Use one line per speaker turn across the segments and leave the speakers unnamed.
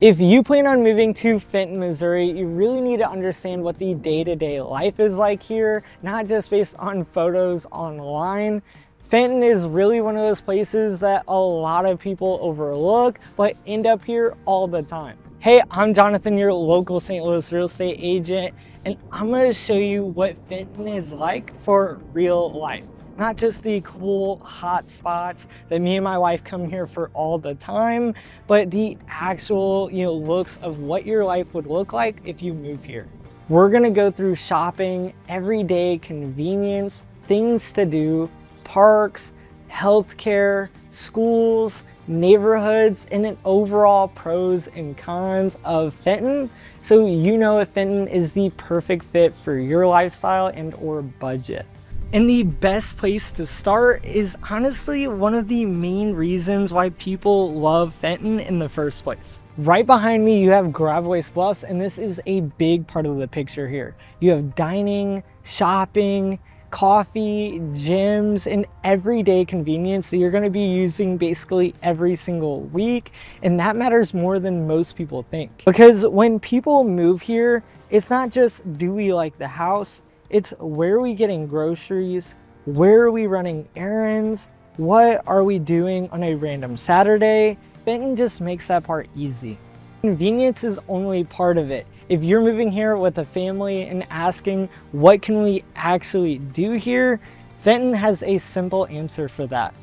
If you plan on moving to Fenton, Missouri, you really need to understand what the day-to-day life is like here, not just based on photos online. Fenton is really one of those places that a lot of people overlook, but end up here all the time. Hey, I'm Jonathan, your local St. Louis real estate agent, and I'm gonna show you what Fenton is like for real life. Not just the cool hot spots that me and my wife come here for all the time, but the actual, looks of what your life would look like if you move here. We're gonna go through shopping, everyday convenience, things to do, parks, healthcare, schools, neighborhoods, and an overall pros and cons of Fenton, so you know if Fenton is the perfect fit for your lifestyle and or budget. And the best place to start is honestly one of the main reasons why people love Fenton in the first place. Right behind me, you have Gravois Bluffs, and this is a big part of the picture here. You have dining, shopping, coffee, gyms, and everyday convenience that you're going to be using basically every single week. And that matters more than most people think. Because when people move here, it's not just, do we like the house? It's where are we getting groceries? Where are we running errands? What are we doing on a random Saturday? Fenton just makes that part easy. Convenience is only part of it. If you're moving here with a family and asking, what can we actually do here? Fenton has a simple answer for that.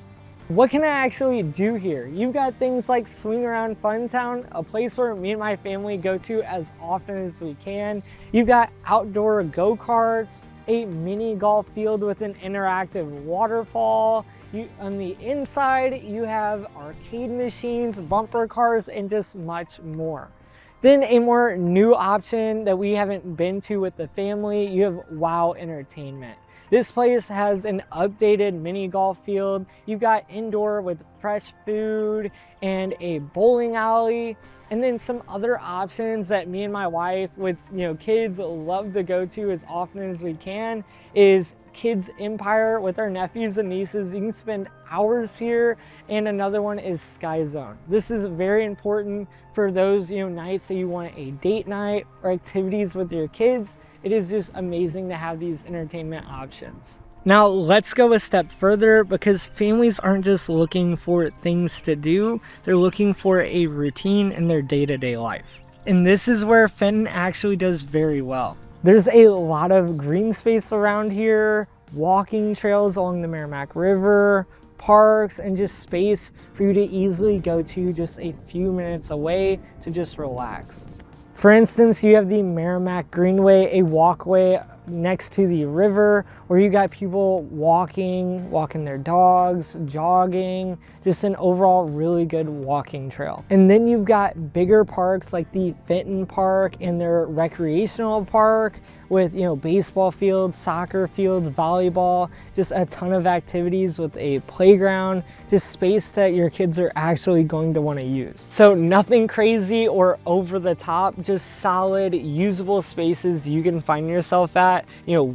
What can I actually do here? You've got things like Swing Around Fun Town, a place where me and my family go to as often as we can. You've got outdoor go-karts, a mini golf field with an interactive waterfall. On the inside, you have arcade machines, bumper cars, and just much more. Then a more new option that we haven't been to with the family, you have Wow Entertainment. This place has an updated mini golf field. You've got indoor with fresh food and a bowling alley. And then some other options that me and my wife with kids love to go to as often as we can is Kids Empire with our nephews and nieces. You can spend hours here. And another one is Sky Zone. This is very important for those nights that you want a date night or activities with your kids. It is just amazing to have these entertainment options. Now let's go a step further, because families aren't just looking for things to do, they're looking for a routine in their day-to-day life. And this is where Fenton actually does very well. There's a lot of green space around here, walking trails along the Meramec River, parks, and just space for you to easily go to just a few minutes away to just relax. For instance, you have the Meramec Greenway, a walkway next to the river where you got people walking their dogs, jogging, just an overall really good walking trail. And then you've got bigger parks like the Fenton Park and their recreational park with baseball fields, soccer fields, volleyball, just a ton of activities with a playground, just space that your kids are actually going to want to use. So nothing crazy or over the top, just solid usable spaces you can find yourself at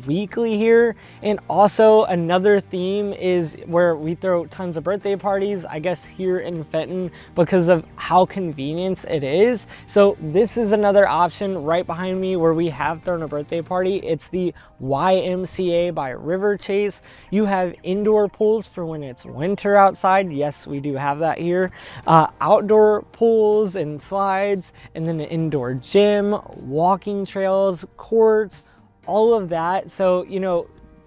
weekly here. And also another theme is where we throw tons of birthday parties, I guess here in Fenton, because of how convenient it is. So this is another option right behind me where we have thrown a birthday party. It's the YMCA by RiverChase. You have indoor pools for when it's winter outside. Yes, we do have that here. Outdoor pools and slides, and then an indoor gym, walking trails, courts, all of that. So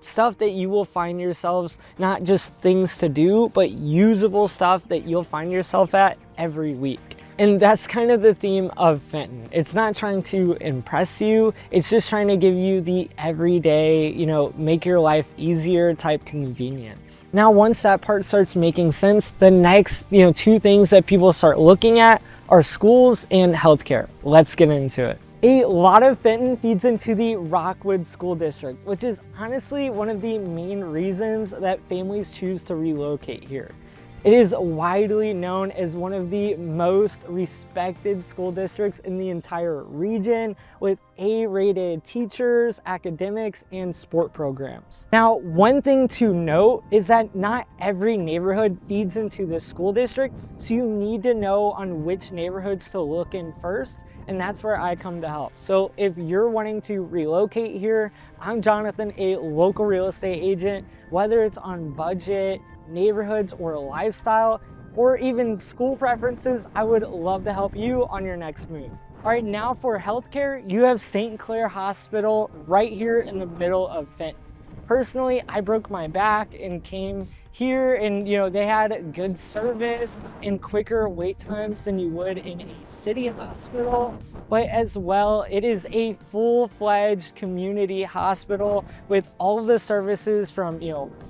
stuff that you will find yourselves, not just things to do, but usable stuff that you'll find yourself at every week. And that's kind of the theme of Fenton. It's not trying to impress you, it's just trying to give you the everyday, make your life easier type convenience. Now, once that part starts making sense, the next, two things that people start looking at are schools and healthcare. Let's get into it. A lot of Fenton feeds into the Rockwood School District, which is honestly one of the main reasons that families choose to relocate here. It is widely known as one of the most respected school districts in the entire region, with A-rated teachers, academics, and sport programs. Now, one thing to note is that not every neighborhood feeds into the school district, so you need to know on which neighborhoods to look in first, and that's where I come to help. So if you're wanting to relocate here, I'm Jonathan, a local real estate agent. Whether it's on budget, neighborhoods, or lifestyle, or even school preferences, I would love to help you on your next move. All right, now for healthcare, you have St. Clair Hospital right here in the middle of Fenton. Personally, I broke my back and came here, and they had good service and quicker wait times than you would in a city hospital. But as well, it is a full-fledged community hospital with all of the services from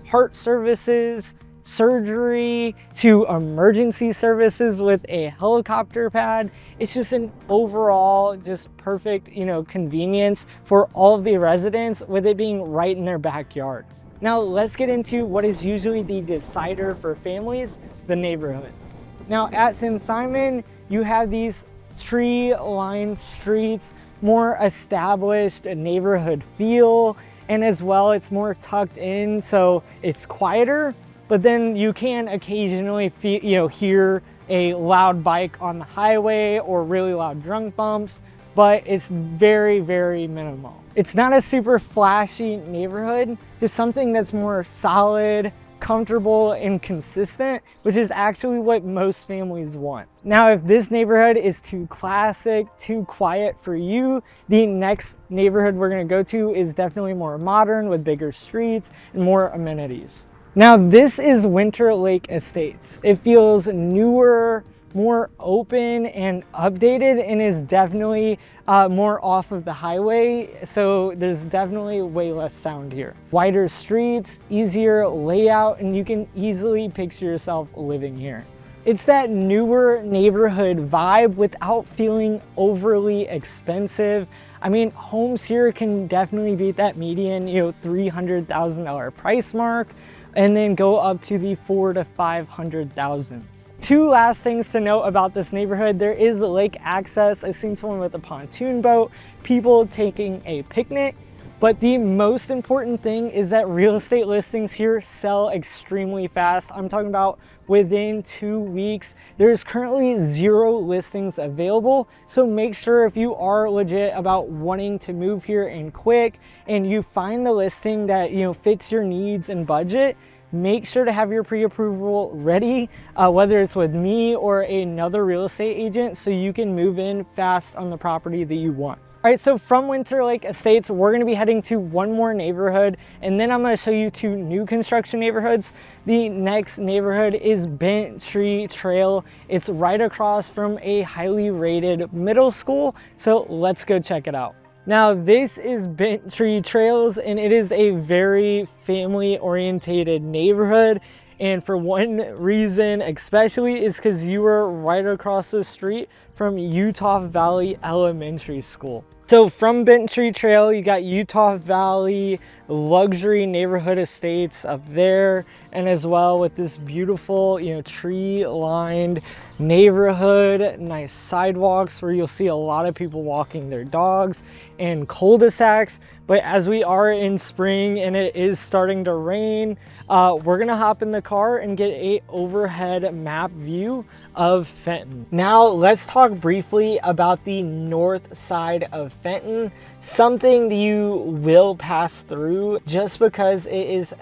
heart services, surgery, to emergency services with a helicopter pad. It's just an overall just perfect convenience for all of the residents, with it being right in their backyard. Now let's get into what is usually the decider for families: the neighborhoods. Now at San Simeon, you have these tree-lined streets, more established neighborhood feel, and as well it's more tucked in, so it's quieter. But then you can occasionally hear a loud bike on the highway or really loud drunk bumps, but it's very, very minimal. It's not a super flashy neighborhood, just something that's more solid, comfortable, and consistent, which is actually what most families want. Now, if this neighborhood is too classic, too quiet for you, the next neighborhood we're gonna go to is definitely more modern with bigger streets and more amenities. Now, this is Winter Lake Estates. It feels newer, more open and updated, and is definitely more off of the highway, so there's definitely way less sound here. Wider streets, easier layout, and you can easily picture yourself living here. It's that newer neighborhood vibe without feeling overly expensive. I mean, homes here can definitely beat that median $300,000 price mark, and then go up to the $400,000 to $500,000. Two last things to note about this neighborhood: there is lake access. I've seen someone with a pontoon boat, people taking a picnic. But the most important thing is that real estate listings here sell extremely fast. I'm talking about within 2 weeks. There's currently 0 listings available. So make sure, if you are legit about wanting to move here and quick, and you find the listing that fits your needs and budget, make sure to have your pre-approval ready, whether it's with me or another real estate agent, so you can move in fast on the property that you want. All right, so from Winter Lake Estates, we're gonna be heading to one more neighborhood, and then I'm gonna show you 2 new construction neighborhoods. The next neighborhood is Bent Tree Trail. It's right across from a highly rated middle school, so let's go check it out. Now, this is Bent Tree Trails, and it is a very family-oriented neighborhood. And for one reason especially is because you are right across the street from Uthoff Valley Elementary School. So from Bent Tree Trail, you got Uthoff Valley luxury neighborhood estates up there, and as well with this beautiful tree-lined neighborhood, nice sidewalks where you'll see a lot of people walking their dogs, and cul-de-sacs. But as we are in spring and it is starting to rain, we're gonna hop in the car and get a overhead map view of Fenton. Now let's talk briefly about the north side of Fenton, something that you will pass through just because it is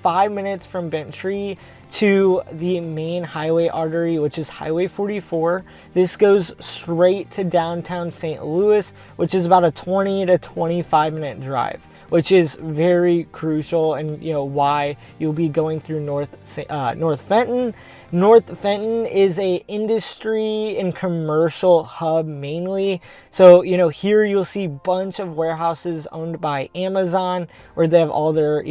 5 minutes from Bent Tree to the main highway artery, which is Highway 44. This goes straight to downtown St. Louis, which is about a 20 to 25 minute drive, which is very crucial, and why you'll be going through North Fenton. North Fenton is a industry and commercial hub mainly. So here you'll see a bunch of warehouses owned by Amazon, where they have all their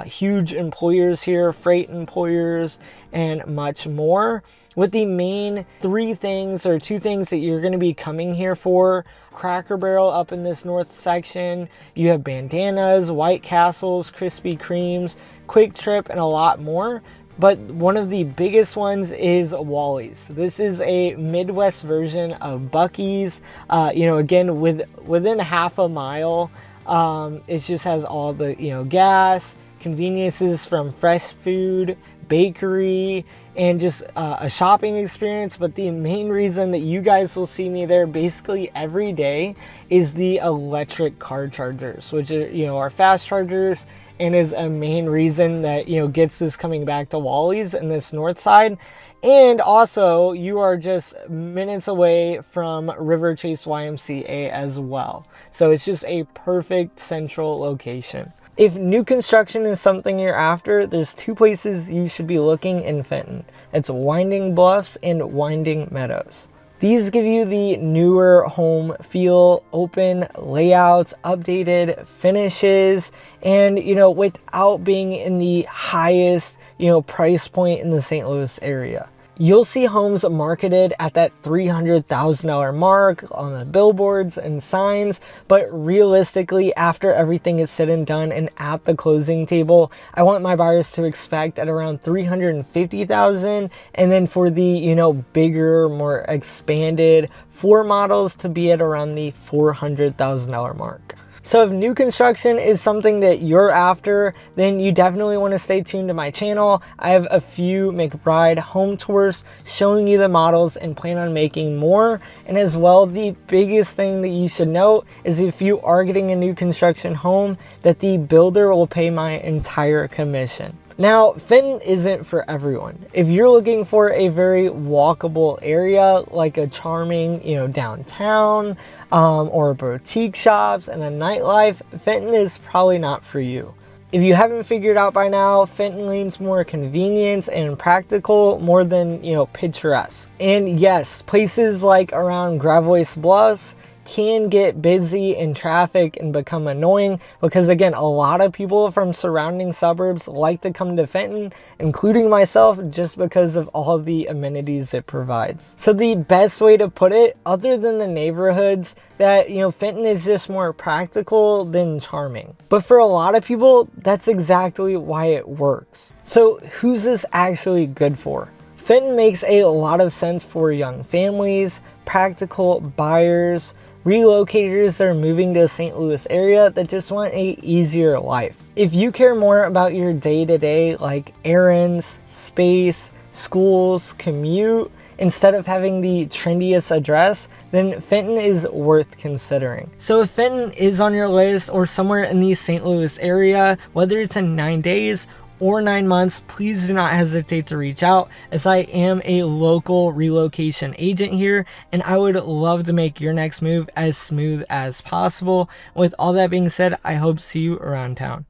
huge employers here, freight employers, and much more. With the main 3 things or 2 things that you're going to be coming here for: Cracker Barrel up in this north section, you have Bandanas, White Castles, Krispy Kremes, Quick Trip, and a lot more. but one of the biggest ones is Wally's. This is a Midwest version of Buc-ee's. You know, again, within half a mile, it just has all the, you know, gas, conveniences from fresh food, bakery, and just a shopping experience. But the main reason that you guys will see me there basically every day is the electric car chargers, which are, you know, are fast chargers, and is a main reason that, you know, gets us coming back to Wally's in this north side. And also, you are just minutes away from RiverChase YMCA as well. So it's just a perfect central location. If new construction is something you're after, there's two places you should be looking in Fenton. It's Winding Bluffs and Winding Meadows. These give you the newer home feel, open layouts, updated finishes, and, you know, without being in the highest, you know, price point in the St. Louis area. You'll see homes marketed at that $300,000 mark on the billboards and signs, but realistically, after everything is said and done and at the closing table, I want my buyers to expect at around $350,000, and then for the, you know, bigger, more expanded floor models to be at around the $400,000 mark. So if new construction is something that you're after, then you definitely want to stay tuned to my channel. I have a few McBride home tours showing you the models and plan on making more. And as well, the biggest thing that you should note is if you are getting a new construction home, that the builder will pay my entire commission. Now, Fenton isn't for everyone. If you're looking for a very walkable area, like a charming, you know, downtown, or boutique shops and a nightlife, Fenton is probably not for you. If you haven't figured out by now, Fenton leans more convenience and practical more than, you know, picturesque. And yes, places like around Gravois Bluffs can get busy in traffic and become annoying because, again, a lot of people from surrounding suburbs like to come to Fenton, including myself, just because of all the amenities it provides. So the best way to put it, other than the neighborhoods, that, you know, Fenton is just more practical than charming. But for a lot of people, that's exactly why it works. So who's this actually good for? Fenton makes a lot of sense for young families, practical buyers, relocators that are moving to the St. Louis area that just want a easier life. If you care more about your day-to-day, like errands, space, schools, commute, instead of having the trendiest address, then Fenton is worth considering. So if Fenton is on your list or somewhere in the St. Louis area, whether it's in 9 days or 9 months, please do not hesitate to reach out, as I am a local relocation agent here, and I would love to make your next move as smooth as possible. With all that being said, I hope to see you around town.